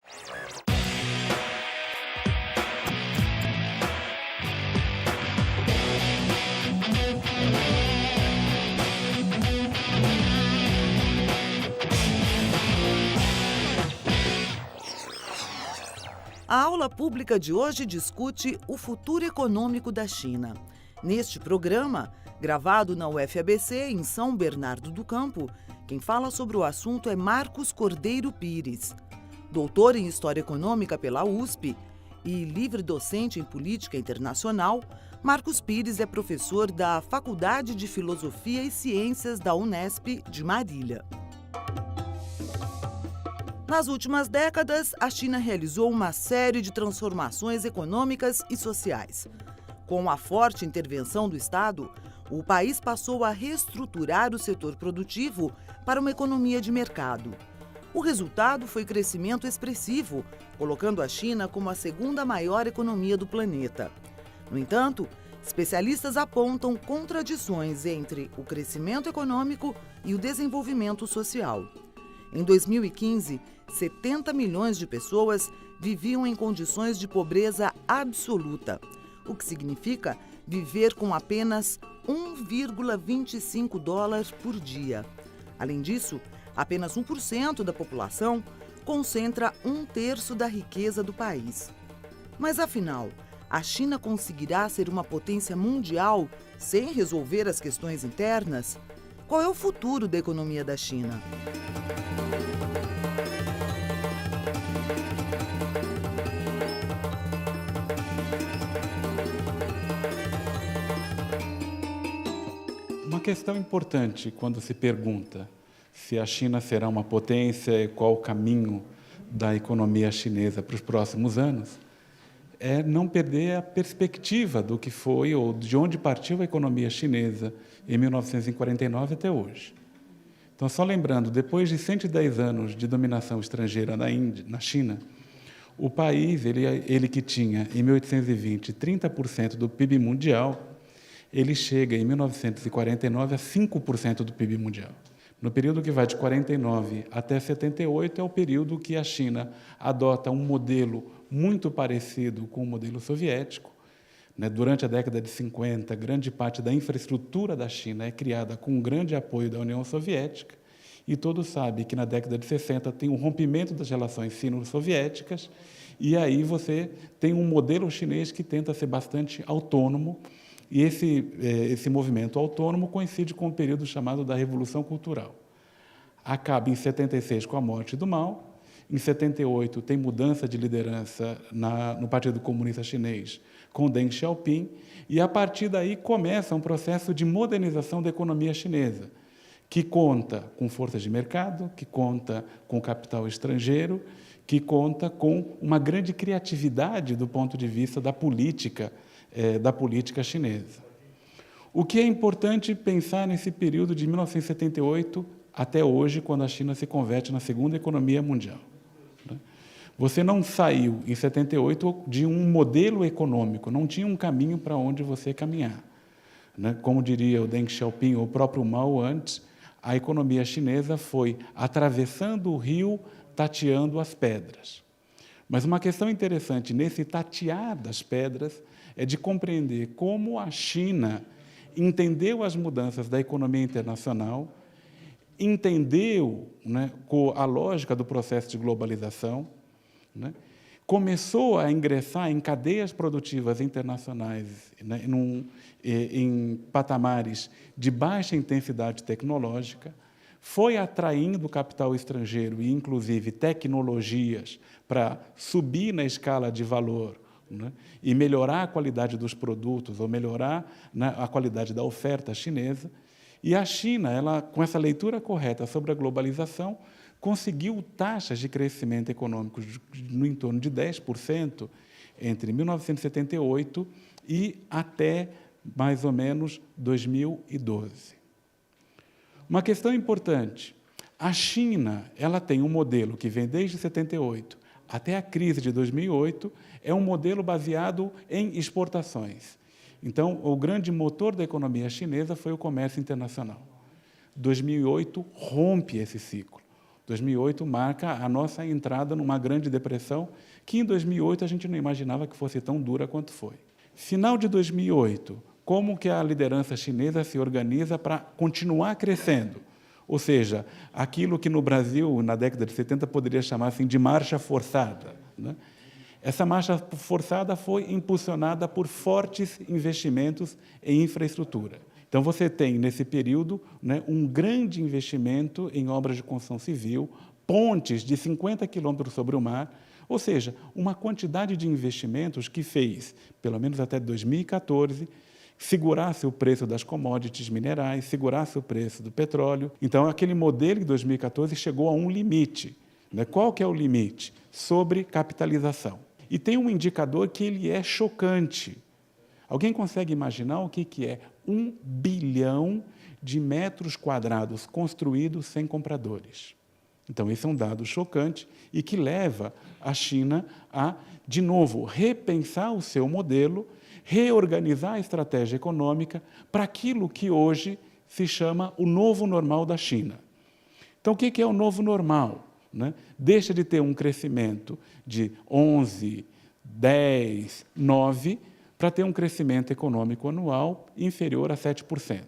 A aula pública de hoje discute o futuro econômico da China. Neste programa, gravado na UFABC, em São Bernardo do Campo, quem fala sobre o assunto é Marcos Cordeiro Pires. Doutor em História Econômica pela USP e livre docente em Política Internacional, Marcos Pires é professor da Faculdade de Filosofia e Ciências da Unesp de Marília. Nas últimas décadas, a China realizou uma série de transformações econômicas e sociais. Com a forte intervenção do Estado, o país passou a reestruturar o setor produtivo para uma economia de mercado. O resultado foi crescimento expressivo, colocando a China como a segunda maior economia do planeta. No entanto, especialistas apontam contradições entre o crescimento econômico e o desenvolvimento social. Em 2015, 70 milhões de pessoas viviam em condições de pobreza absoluta, o que significa viver com apenas $1,25 por dia. Além disso, apenas 1% da população concentra 1/3 da riqueza do país. Mas afinal, a China conseguirá ser uma potência mundial sem resolver as questões internas? Qual é o futuro da economia da China? Uma questão importante quando se pergunta se a China será uma potência e qual o caminho da economia chinesa para os próximos anos é não perder a perspectiva do que foi ou de onde partiu a economia chinesa em 1949 até hoje. Então, só lembrando, depois de 110 anos de dominação estrangeira na China, o país, ele que tinha, em 1820, 30% do PIB mundial, ele chega, em 1949, a 5% do PIB mundial. No período que vai de 49 até 78, é o período que a China adota um modelo muito parecido com o modelo soviético. Durante a década de 50, grande parte da infraestrutura da China é criada com um grande apoio da União Soviética, e todos sabem que na década de 60 tem um rompimento das relações sino-soviéticas, e aí você tem um modelo chinês que tenta ser bastante autônomo, e esse movimento autônomo coincide com o período chamado da Revolução Cultural. Acaba em 76 com a morte do Mao, em 78 tem mudança de liderança no Partido Comunista Chinês com Deng Xiaoping, e a partir daí começa um processo de modernização da economia chinesa, que conta com forças de mercado, que conta com capital estrangeiro, que conta com uma grande criatividade do ponto de vista da política chinesa. O que é importante pensar nesse período de 1978 até hoje, quando a China se converte na segunda economia mundial. Você não saiu, em 78, de um modelo econômico, não tinha um caminho para onde você caminhar. Como diria o Deng Xiaoping ou o próprio Mao antes, a economia chinesa foi atravessando o rio, tateando as pedras. Mas uma questão interessante nesse tatear das pedras é de compreender como a China entendeu as mudanças da economia internacional, entendeu a lógica do processo de globalização, começou a ingressar em cadeias produtivas internacionais em patamares de baixa intensidade tecnológica, foi atraindo capital estrangeiro e, inclusive, tecnologias para subir na escala de valor, e melhorar a qualidade dos produtos ou melhorar a qualidade da oferta chinesa. E a China, com essa leitura correta sobre a globalização, conseguiu taxas de crescimento econômico no entorno de 10% entre 1978 e até mais ou menos 2012. Uma questão importante, a China tem um modelo que vem desde 78 até a crise de 2008, é um modelo baseado em exportações. Então, o grande motor da economia chinesa foi o comércio internacional. 2008 rompe esse ciclo. 2008 marca a nossa entrada numa grande depressão, que em 2008 a gente não imaginava que fosse tão dura quanto foi. Final de 2008, como que a liderança chinesa se organiza para continuar crescendo? Ou seja, aquilo que no Brasil, na década de 70, poderia chamar assim, de marcha forçada, né? Essa marcha forçada foi impulsionada por fortes investimentos em infraestrutura. Então, você tem, nesse período, né, um grande investimento em obras de construção civil, pontes de 50 quilômetros sobre o mar, ou seja, uma quantidade de investimentos que fez, pelo menos até 2014, segurasse o preço das commodities minerais, segurasse o preço do petróleo. Então, aquele modelo de 2014 chegou a um limite. Né? Qual que é o limite? Sobre capitalização. E tem um indicador que ele é chocante. Alguém consegue imaginar o que é 1 bilhão de metros quadrados construídos sem compradores? Então, esse é um dado chocante e que leva a China a, de novo, repensar o seu modelo, reorganizar a estratégia econômica para aquilo que hoje se chama o novo normal da China. Então, o que é o novo normal? Né? Deixa de ter um crescimento de 11, 10, 9, para ter um crescimento econômico anual inferior a 7%.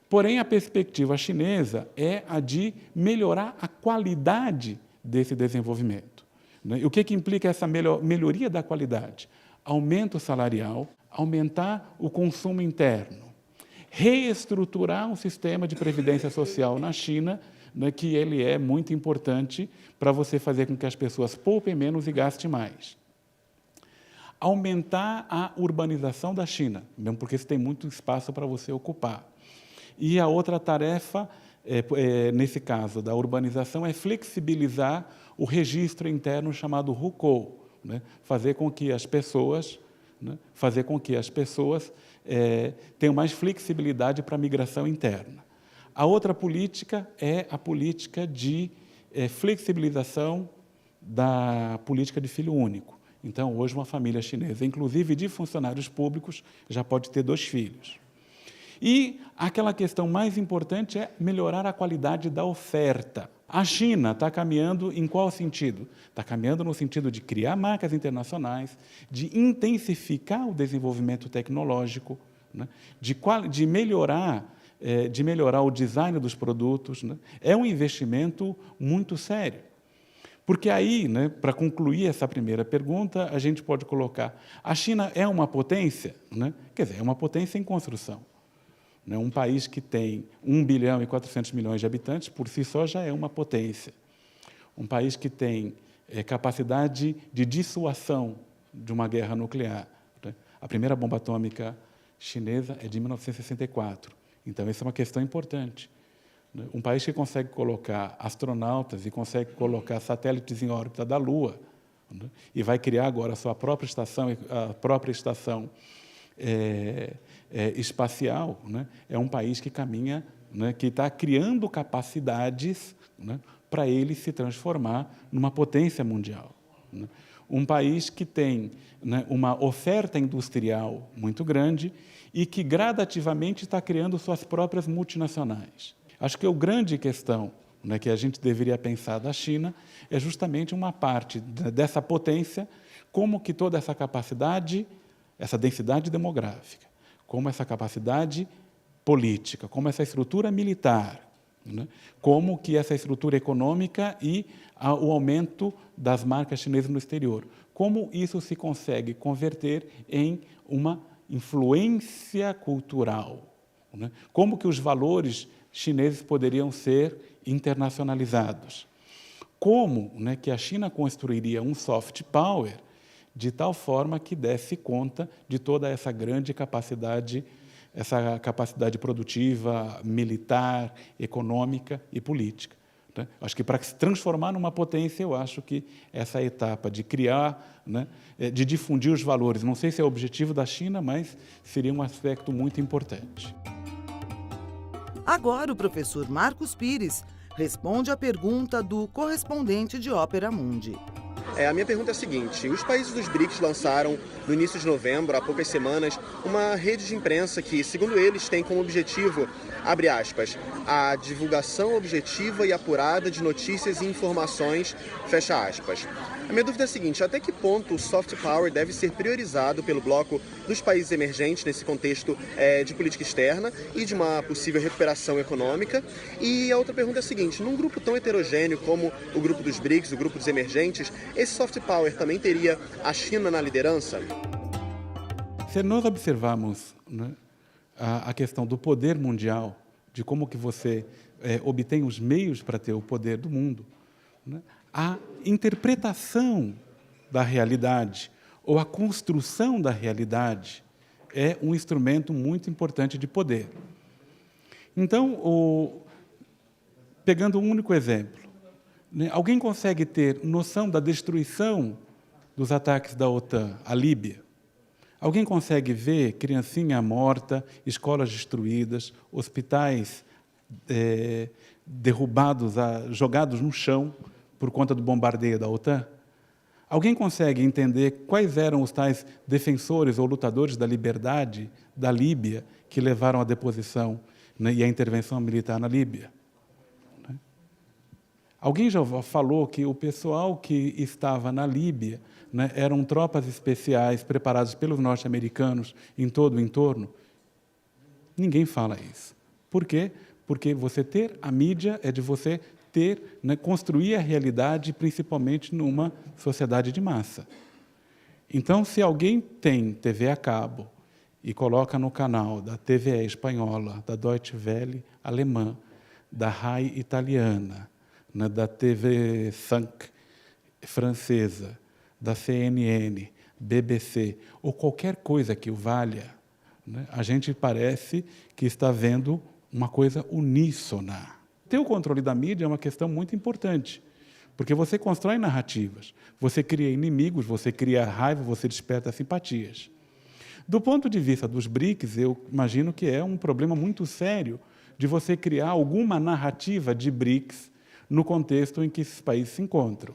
Porém, a perspectiva chinesa é a de melhorar a qualidade desse desenvolvimento. Né? E o que implica essa melhoria da qualidade? Aumento salarial, aumentar o consumo interno, reestruturar um sistema de previdência social na China, né, que ele é muito importante para você fazer com que as pessoas poupem menos e gastem mais. Aumentar a urbanização da China, mesmo porque você tem muito espaço para você ocupar. E a outra tarefa, nesse caso da urbanização, é flexibilizar o registro interno chamado hukou, né? Fazer com que as pessoas tenham mais flexibilidade para a migração interna. A outra política é a política de flexibilização da política de filho único. Então, hoje, uma família chinesa, inclusive de funcionários públicos, já pode ter 2 filhos. E aquela questão mais importante é melhorar a qualidade da oferta. A China está caminhando em qual sentido? Está caminhando no sentido de criar marcas internacionais, de intensificar o desenvolvimento tecnológico, né? de melhorar o design dos produtos. Né? É um investimento muito sério. Porque aí, né, para concluir essa primeira pergunta, a gente pode colocar, a China é uma potência? Né? Quer dizer, é uma potência em construção. Né? Um país que tem 1 bilhão e 400 milhões de habitantes, por si só, já é uma potência. Um país que tem capacidade de dissuasão de uma guerra nuclear. Né? A primeira bomba atômica chinesa é de 1964. Então, essa é uma questão importante. Um país que consegue colocar astronautas e consegue colocar satélites em órbita da Lua, né? E vai criar agora a sua própria estação, espacial, né? É um país que caminha, né, que está criando capacidades, né, para ele se transformar numa potência mundial. Né? Um país que tem, né, uma oferta industrial muito grande e que gradativamente está criando suas próprias multinacionais. Acho que a grande questão, né, que a gente deveria pensar da China é justamente uma parte dessa potência, como que toda essa capacidade, essa densidade demográfica, como essa capacidade política, como essa estrutura militar, né, como que essa estrutura econômica e o aumento das marcas chinesas no exterior, como isso se consegue converter em uma influência cultural, né, como que os valores chineses poderiam ser internacionalizados. Como, né, que a China construiria um soft power de tal forma que desse conta de toda essa grande capacidade, essa capacidade produtiva, militar, econômica e política. Né? Acho que para se transformar numa potência, eu acho que essa etapa de criar, né, de difundir os valores, não sei se é o objetivo da China, mas seria um aspecto muito importante. Agora o professor Marcos Pires responde à pergunta do correspondente de Ópera Mundi. A minha pergunta é a seguinte: os países dos BRICS lançaram, no início de novembro, há poucas semanas, uma rede de imprensa que, segundo eles, tem como objetivo, abre aspas, a divulgação objetiva e apurada de notícias e informações, fecha aspas. A minha dúvida é a seguinte: até que ponto o soft power deve ser priorizado pelo bloco dos países emergentes nesse contexto de política externa e de uma possível recuperação econômica? E a outra pergunta é a seguinte: num grupo tão heterogêneo como o grupo dos BRICS, o grupo dos emergentes, esse soft power também teria a China na liderança? Se nós observarmos, né, a questão do poder mundial, de como que você obtém os meios para ter o poder do mundo, né, a interpretação da realidade ou a construção da realidade é um instrumento muito importante de poder. Então, pegando um único exemplo, né, alguém consegue ter noção da destruição dos ataques da OTAN à Líbia? Alguém consegue ver criancinha morta, escolas destruídas, hospitais derrubados, jogados no chão por conta do bombardeio da OTAN? Alguém consegue entender quais eram os tais defensores ou lutadores da liberdade da Líbia que levaram à deposição, né, e à intervenção militar na Líbia? Né? Alguém já falou que o pessoal que estava na Líbia, né, eram tropas especiais preparadas pelos norte-americanos em todo o entorno? Ninguém fala isso. Por quê? Porque você ter a mídia é de você ter, né, construir a realidade, principalmente numa sociedade de massa. Então, se alguém tem TV a cabo e coloca no canal da TVE espanhola, da Deutsche Welle alemã, da RAI italiana, né, da TV5 francesa, da CNN, BBC, ou qualquer coisa que o valha, né, a gente parece que está vendo uma coisa uníssona. Ter o controle da mídia é uma questão muito importante, porque você constrói narrativas, você cria inimigos, você cria raiva, você desperta simpatias. Do ponto de vista dos BRICS, eu imagino que é um problema muito sério de você criar alguma narrativa de BRICS no contexto em que esses países se encontram.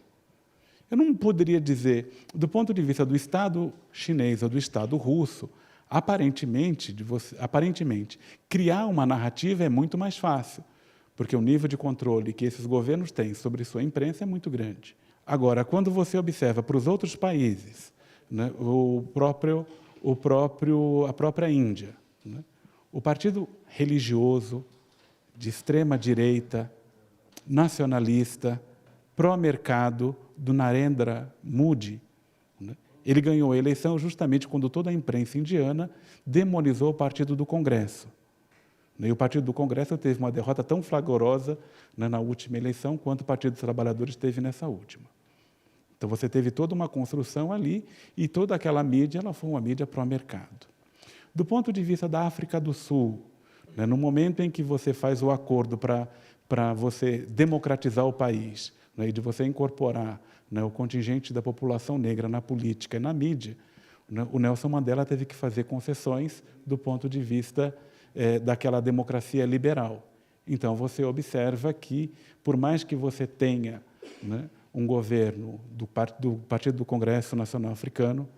Eu não poderia dizer, do ponto de vista do Estado chinês ou do Estado russo, aparentemente, criar uma narrativa é muito mais fácil, porque o nível de controle que esses governos têm sobre sua imprensa é muito grande. Agora, quando você observa para os outros países, né, a própria Índia, né, o partido religioso, de extrema-direita, nacionalista, pró-mercado, do Narendra Modi, né, ele ganhou a eleição justamente quando toda a imprensa indiana demonizou o Partido do Congresso. E o Partido do Congresso teve uma derrota tão flagrosa, né, na última eleição quanto o Partido dos Trabalhadores teve nessa última. Então, você teve toda uma construção ali e toda aquela mídia ela foi uma mídia pró-mercado. Do ponto de vista da África do Sul, né, no momento em que você faz o acordo para você democratizar o país, né, e de você incorporar, né, o contingente da população negra na política e na mídia, né, o Nelson Mandela teve que fazer concessões do ponto de vista daquela democracia liberal. Então, você observa que, por mais que você tenha, né, um governo do Partido do Congresso Nacional Africano,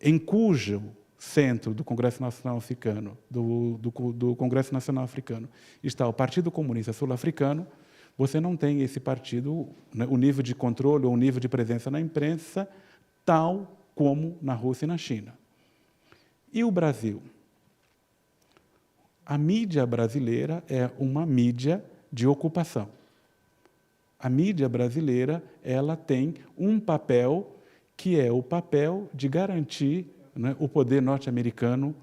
em cujo centro do Congresso Nacional Africano, do Congresso Nacional Africano, está o Partido Comunista Sul-Africano, você não tem esse partido, né, o nível de controle ou o nível de presença na imprensa tal como na Rússia e na China. E o Brasil? A mídia brasileira é uma mídia de ocupação. A mídia brasileira ela tem um papel que é o papel de garantir, né, o poder norte-americano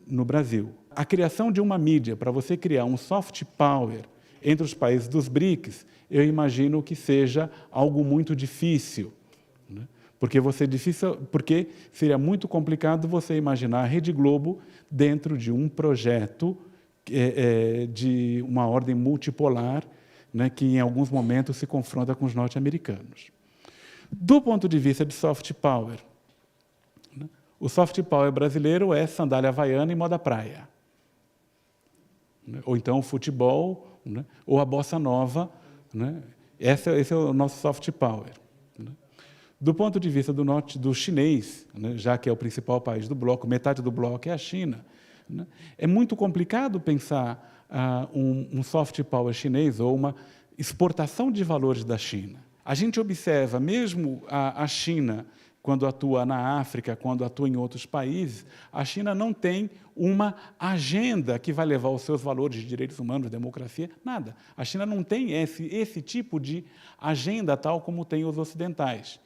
no Brasil. A criação de uma mídia para você criar um soft power entre os países dos BRICS, eu imagino que seja algo muito difícil, né? Porque seria muito complicado você imaginar a Rede Globo dentro de um projeto de uma ordem multipolar, né, que em alguns momentos se confronta com os norte-americanos. Do ponto de vista de soft power, né, o soft power brasileiro é sandália havaiana e moda praia, né, ou então o futebol, né, ou a bossa nova, né, esse é o nosso soft power, né. Do ponto de vista do chinês, né, já que é o principal país do bloco, metade do bloco é a China, né, é muito complicado pensar um soft power chinês ou uma exportação de valores da China. A gente observa, mesmo a China, quando atua na África, quando atua em outros países, a China não tem uma agenda que vai levar os seus valores de direitos humanos, democracia, nada. A China não tem esse tipo de agenda tal como tem os ocidentais.